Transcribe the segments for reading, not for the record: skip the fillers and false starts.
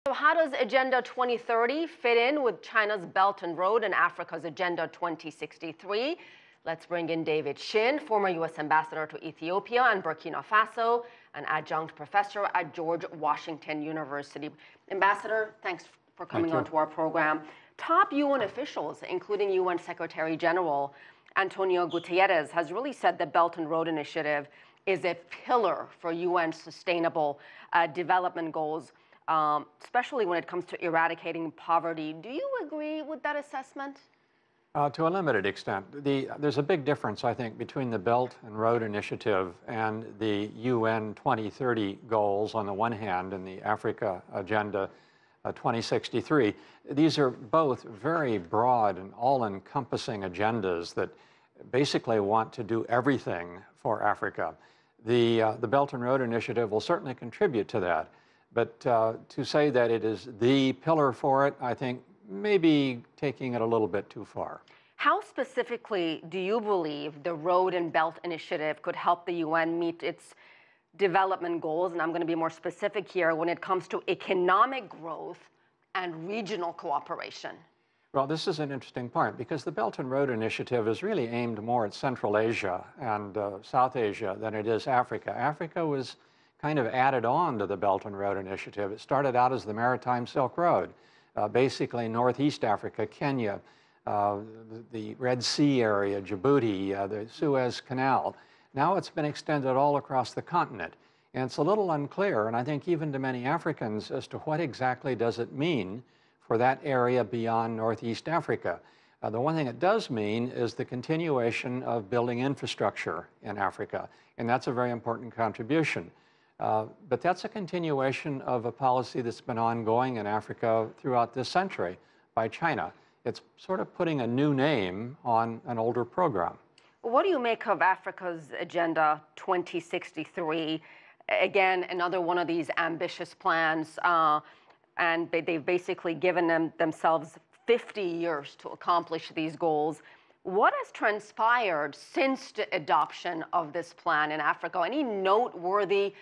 So how does Agenda 2030 fit in with China's Belt and Road and Africa's Agenda 2063? Let's bring in David Shinn, former U.S. ambassador to Ethiopia and Burkina Faso, an adjunct professor at George Washington University. Ambassador, thanks for coming on to our program. Top UN officials, including UN Secretary General Antonio Guterres, has really said the Belt and Road Initiative is a pillar for UN sustainable development goals, especially when it comes to eradicating poverty. Do you agree with that assessment? To a limited extent. There's a big difference, I think, between the Belt and Road Initiative and the UN 2030 goals on the one hand and the Africa Agenda 2063. These are both very broad and all-encompassing agendas that basically want to do everything for Africa. The Belt and Road Initiative will certainly contribute to that. But to say that it is the pillar for it, I think maybe taking it a little bit too far. How specifically do you believe the Road and Belt Initiative could help the UN meet its development goals? And I'm going to be more specific here when it comes to economic growth and regional cooperation. Well, this is an interesting point because the Belt and Road Initiative is really aimed more at Central Asia and South Asia than it is Africa. Africa was kind of added on to the Belt and Road Initiative. It started out as the Maritime Silk Road, basically Northeast Africa, Kenya, the Red Sea area, Djibouti, the Suez Canal. Now it's been extended all across the continent. And it's a little unclear, and I think even to many Africans, as to what exactly does it mean for that area beyond Northeast Africa. The one thing it does mean is the continuation of building infrastructure in Africa, and that's a very important contribution. But that's a continuation of a policy that's been ongoing in Africa throughout this century by China. It's sort of putting a new name on an older program. What do you make of Africa's Agenda 2063? Again, another one of these ambitious plans, and they've basically given themselves 50 years to accomplish these goals. What has transpired since the adoption of this plan in Africa? Any noteworthy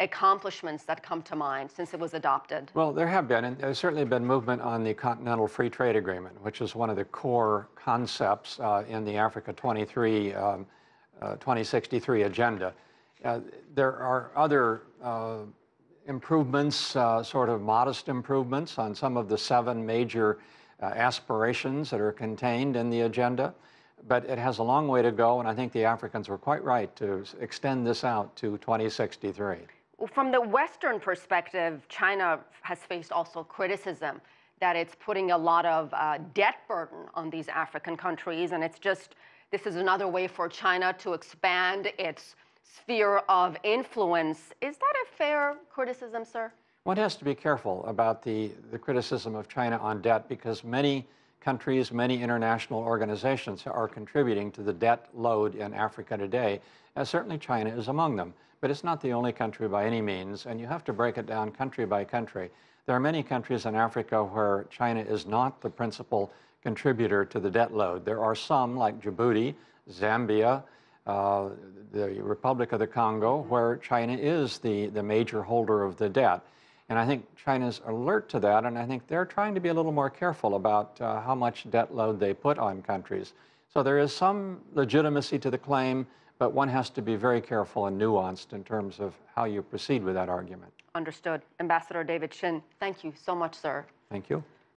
accomplishments that come to mind since it was adopted? Well, there have been, and there's certainly been movement on the Continental Free Trade Agreement, which is one of the core concepts in the Africa 2063 agenda. There are other improvements, sort of modest improvements on some of the 7 major aspirations that are contained in the agenda, but it has a long way to go, and I think the Africans were quite right to extend this out to 2063. From the Western perspective, China has faced also criticism that it's putting a lot of debt burden on these African countries, and this is another way for China to expand its sphere of influence. Is that a fair criticism, sir? One has to be careful about the criticism of China on debt because many countries, many international organizations are contributing to the debt load in Africa today, and certainly China is among them. But it's not the only country by any means, and you have to break it down country by country. There are many countries in Africa where China is not the principal contributor to the debt load. There are some, like Djibouti, Zambia, the Republic of the Congo, where China is the major holder of the debt. And I think China's alert to that, and I think they're trying to be a little more careful about how much debt load they put on countries. So there is some legitimacy to the claim, but one has to be very careful and nuanced in terms of how you proceed with that argument. Understood. Ambassador David Shinn, thank you so much, sir. Thank you.